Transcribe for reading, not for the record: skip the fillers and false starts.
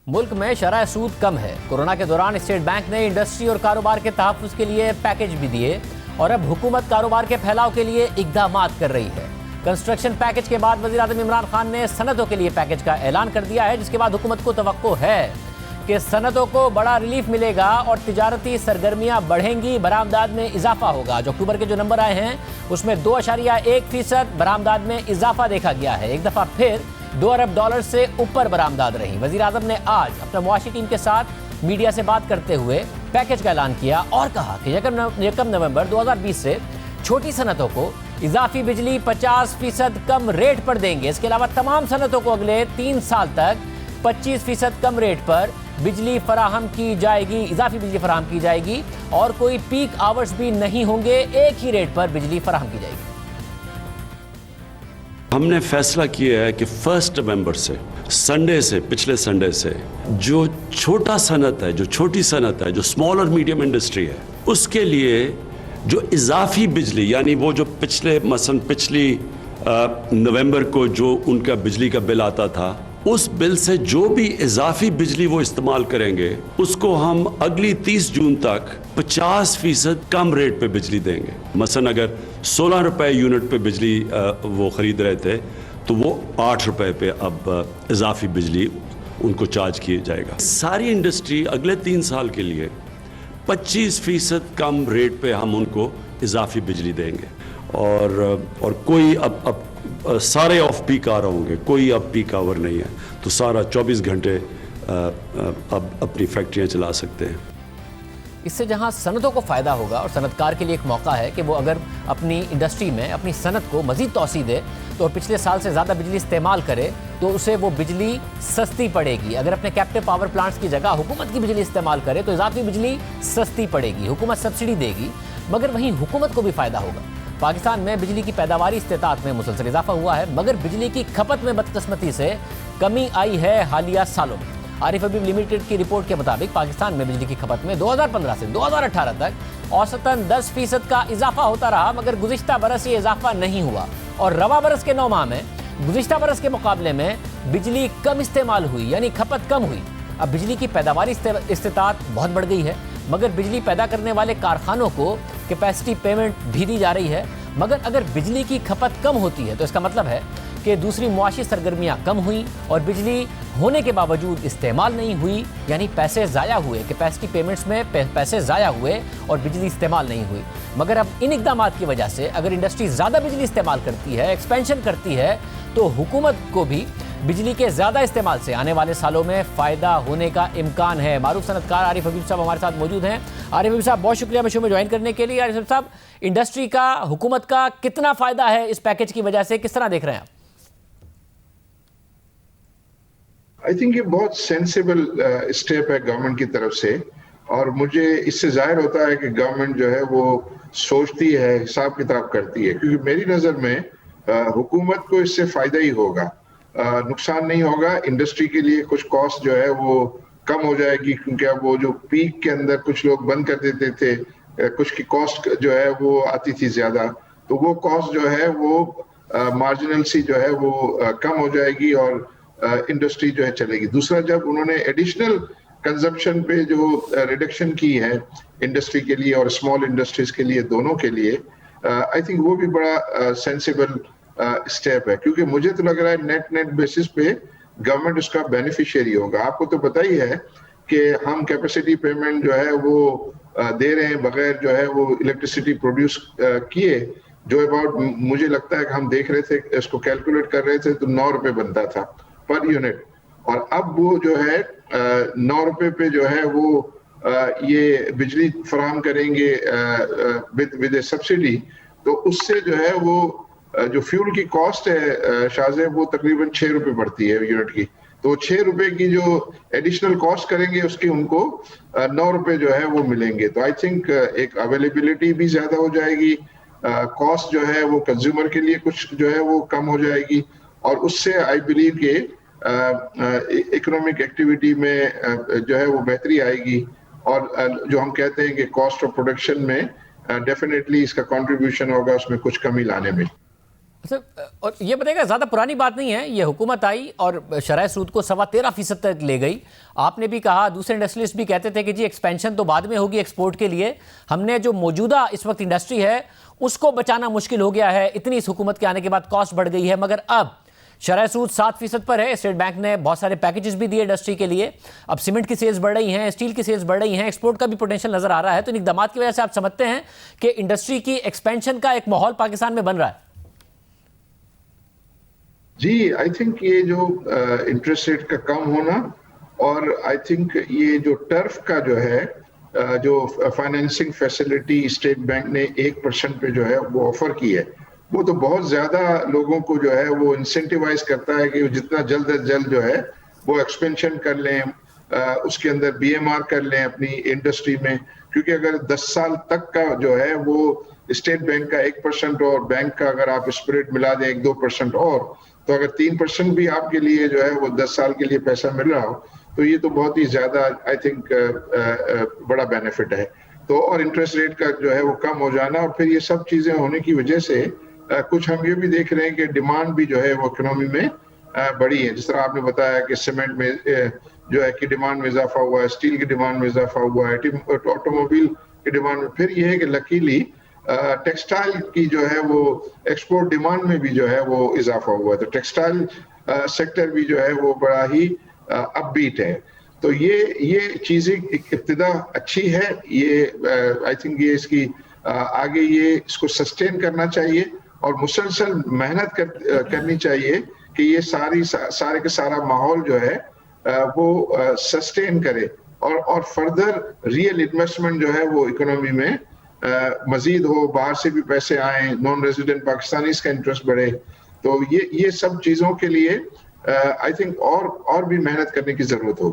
मुल्क में शरह सूद कम है। कोरोना के दौरान स्टेट बैंक ने इंडस्ट्री और कारोबार के तहफ़्फ़ुज़ के लिए पैकेज भी दिए और अब हुकूमत कारोबार के फैलाव के लिए इक़दामात कर रही है। कंस्ट्रक्शन पैकेज के बाद वज़ीर-ए-आज़म इमरान खान ने सनतों के लिए पैकेज का ऐलान कर दिया है, जिसके बाद हुकूमत को तवक्को है कि सनतों को बड़ा रिलीफ मिलेगा और तिजारती सरगर्मियां बढ़ेंगी, बरामदात में इजाफा होगा। जो अक्टूबर के जो नंबर आए हैं उसमें 2.1% बरामदात में इजाफा देखा गया है। एक दफ़ा फिर $2 अरब से ऊपर बरामदात रही। वज़ीर-ए-आज़म ने आज अपने मुआशी टीम के साथ मीडिया से बात करते हुए पैकेज का ऐलान किया और कहा कि 1 नवंबर 2020 से छोटी सनतों को इजाफी बिजली 50% कम रेट पर देंगे। इसके अलावा तमाम सनतों को अगले 3 साल तक 25% कम रेट पर बिजली फराहम की जाएगी, इजाफी बिजली फराहम की जाएगी और कोई पीक आवर्स भी नहीं होंगे, एक ही रेट पर बिजली फराहम की जाएगी। हमने फैसला किया है कि 1 नवंबर से संडे से, पिछले संडे से जो छोटा सनत है, जो छोटी सनत है, जो स्मॉल और मीडियम इंडस्ट्री है, उसके लिए जो इजाफी बिजली यानी वो जो पिछली नवंबर को जो उनका बिजली का बिल आता था, उस बिल से जो भी इजाफी बिजली वो इस्तेमाल करेंगे उसको हम अगली 30 जून तक 50% कम रेट पे बिजली देंगे। मसलन अगर 16 रुपए यूनिट पे बिजली वो खरीद रहे थे तो वो 8 रुपए पे अब इजाफी बिजली उनको चार्ज किया जाएगा। सारी इंडस्ट्री अगले 3 साल के लिए 25% कम रेट पे हम उनको इजाफी बिजली देंगे और कोई अब सारे ऑफ पीक आ रहे होंगे, कोई अब पीक आवर नहीं है, तो सारा 24 घंटे अब अपनी फैक्ट्रियां चला सकते हैं। इससे जहां सनतों को फ़ायदा होगा और सनतकार के लिए एक मौका है कि वो अगर अपनी इंडस्ट्री में अपनी सनत को मज़ीद तोसी दे तो पिछले साल से ज़्यादा बिजली इस्तेमाल करे तो उसे वो बिजली सस्ती पड़ेगी। अगर अपने कैप्टिव पावर प्लांट्स की जगह हुकूमत की बिजली इस्तेमाल करे तो इजाफी बिजली सस्ती पड़ेगी, हुकूमत सब्सिडी देगी, मगर वहीं हुकूमत को भी फ़ायदा होगा। पाकिस्तान में बिजली की पैदावारी इस्तेताअत में मुसलसल इजाफा हुआ है, मगर बिजली की खपत में बदकिस्मती से कमी आई है हालिया सालों में। आरिफ हबीब लिमिटेड की रिपोर्ट के मुताबिक पाकिस्तान में बिजली की खपत में 2015 से 2018 तक औसतन 10% का इजाफा होता रहा, मगर गुज़िश्ता बरस ये इजाफा नहीं हुआ और रवा बरस के 9 माह में गुज़िश्ता बरस के मुकाबले में बिजली कम इस्तेमाल हुई, यानी खपत कम हुई। अब बिजली की पैदावारी इस्तेताअत बहुत बढ़ गई है, मगर बिजली पैदा करने वाले कारखानों को कैपेसिटी पेमेंट भी दी जा रही है। मगर अगर बिजली की खपत कम होती है तो इसका मतलब है कि दूसरी मुआशी सरगर्मियां कम हुई और बिजली होने के बावजूद इस्तेमाल नहीं हुई, यानी पैसे ज़ाया हुए, कैपेसिटी पेमेंट्स में पैसे ज़ाया हुए और बिजली इस्तेमाल नहीं हुई। मगर अब इन इक़दामात की वजह से अगर इंडस्ट्री ज़्यादा बिजली इस्तेमाल करती है, एक्सपेंशन करती है, तो हुकूमत को भी बिजली के ज़्यादा इस्तेमाल से आने वाले सालों में फ़ायदा होने का इम्कान है। मारूफ सनतकार आरिफ हबीब साहब हमारे साथ मौजूद हैं। आरिफ हबीब साहब, बहुत शुक्रिया शो में ज्वाइन करने के लिए। आरिफ साहब, इंडस्ट्री का, हुकूमत का कितना फ़ायदा है इस पैकेज की वजह से, किस तरह देख रहे हैं आप? आई थिंक ये बहुत सेंसिबल स्टेप है गवर्नमेंट की तरफ से और मुझे इससे जाहिर होता है कि गवर्नमेंट जो है वो सोचती है, हिसाब किताब करती है, क्योंकि मेरी नज़र में हुकूमत को इससे फ़ायदा ही होगा, नुकसान नहीं होगा। इंडस्ट्री के लिए कुछ कॉस्ट जो है वो कम हो जाएगी, क्योंकि अब वो जो पीक के अंदर कुछ लोग बंद कर देते थे, कुछ की कॉस्ट जो है वो आती थी ज़्यादा, तो वो कॉस्ट जो है वो मार्जिनल सी जो है वो कम हो जाएगी और इंडस्ट्री जो है चलेगी। दूसरा, जब उन्होंने एडिशनल कंजम्पशन पे जो रिडक्शन की है इंडस्ट्री के लिए और स्मॉल इंडस्ट्रीज के लिए, दोनों के लिए, आई थिंक वो भी बड़ा सेंसिबल स्टेप है, क्योंकि मुझे तो लग रहा है नेट बेसिस पे गवर्नमेंट उसका बेनिफिशियरी होगा। आपको तो पता ही है कि हम कैपेसिटी पेमेंट जो है वो दे रहे हैं बगैर जो है वो इलेक्ट्रिसिटी प्रोड्यूस किए, जो अबाउट, मुझे लगता है कि हम देख रहे थे, इसको कैलकुलेट कर रहे थे तो 9 रुपए बनता था पर यूनिट, और अब वो जो है 9 रुपए पे जो है वो ये बिजली फराहम करेंगे विद सब्सिडी, तो उससे जो है वो जो फ्यूल की कॉस्ट है शाहज़ेब, वो तकरीबन 6 रुपए पड़ती है यूनिट की, तो 6 रुपए की जो एडिशनल कॉस्ट करेंगे उसकी उनको 9 रुपए जो है वो मिलेंगे। तो आई थिंक एक अवेलेबिलिटी भी ज्यादा हो जाएगी, कॉस्ट जो है वो कंज्यूमर के लिए कुछ जो है वो कम हो जाएगी और उससे आई बिलीव के इकोनॉमिक एक्टिविटी में जो है वो बेहतरी आएगी और जो हम कहते हैं कि कॉस्ट ऑफ प्रोडक्शन में डेफिनेटली इसका कंट्रीब्यूशन होगा उसमें कुछ कमी लाने में। और ये बताइएगा, ज़्यादा पुरानी बात नहीं है, ये हुकूमत आई और शरह सूद को 13.25% तक ले गई। आपने भी कहा, दूसरे इंडस्ट्रियलिस्ट भी कहते थे कि जी एक्सपेंशन तो बाद में होगी एक्सपोर्ट के लिए, हमने जो मौजूदा इस वक्त इंडस्ट्री है उसको बचाना मुश्किल हो गया है, इतनी इस हुकूमत के आने के बाद कॉस्ट बढ़ गई है। मगर अब शरह सूद 7% पर है। स्टेट बैंक ने बहुत सारे पैकेजेस भी दिए इंडस्ट्री के लिए। अब सीमेंट की सेल्स बढ़ रही हैं, स्टील की सेल्स बढ़ रही हैं, एक्सपोर्ट का भी पोटेंशियल नजर आ रहा है। तो इन इकदाम की वजह से आप समझते हैं कि इंडस्ट्री की एक्सपेंशन का एक माहौल पाकिस्तान में बन रहा है? जी, आई थिंक ये जो इंटरेस्ट रेट का कम होना और आई थिंक ये जो टर्फ का जो है जो फाइनेंसिंग फैसिलिटी स्टेट बैंक ने 1% पे जो है वो ऑफर की है, वो तो बहुत ज्यादा लोगों को जो है वो इंसेंटिवाइज करता है कि जितना जल्द से जल्द जो है वो एक्सपेंशन कर लें, उसके अंदर बीएमआर कर लें अपनी इंडस्ट्री में। क्योंकि अगर 10 साल तक का जो है वो स्टेट बैंक का 1% और बैंक का अगर आप स्प्रेड मिला दें 1-2% और, तो अगर 3% भी आपके लिए जो है वो 10 साल के लिए पैसा मिल रहा हो, तो ये तो बहुत ही ज्यादा आई थिंक बड़ा बेनिफिट है। तो और इंटरेस्ट रेट का जो है वो कम हो जाना और फिर ये सब चीजें होने की वजह से कुछ हम ये भी देख रहे हैं कि डिमांड भी जो है वो इकोनॉमी में बढ़ी है। जिस तरह आपने बताया कि सीमेंट में जो है कि डिमांड में इजाफा हुआ है, स्टील की डिमांड में इजाफा हुआ है, ऑटोमोबाइल की डिमांड में। फिर ये है कि लकीली टेक्सटाइल की जो है वो एक्सपोर्ट डिमांड में भी जो है वो इजाफा हुआ है। तो टेक्सटाइल सेक्टर भी जो है वो बड़ा ही अपबीट है। तो ये चीजें इब्तिदा अच्छी है। ये आई थिंक ये इसकी आगे ये इसको सस्टेन करना चाहिए और मुसलसल मेहनत करनी चाहिए कि ये सारे के सारा माहौल जो है वो सस्टेन करे और फर्दर रियल इन्वेस्टमेंट जो है वो इकोनॉमी में मजीद हो, बाहर से भी पैसे आए, नॉन रेजिडेंट पाकिस्तानीज का इंटरेस्ट बढ़े। तो ये सब चीजों के लिए आई थिंक और भी मेहनत करने की जरूरत होगी।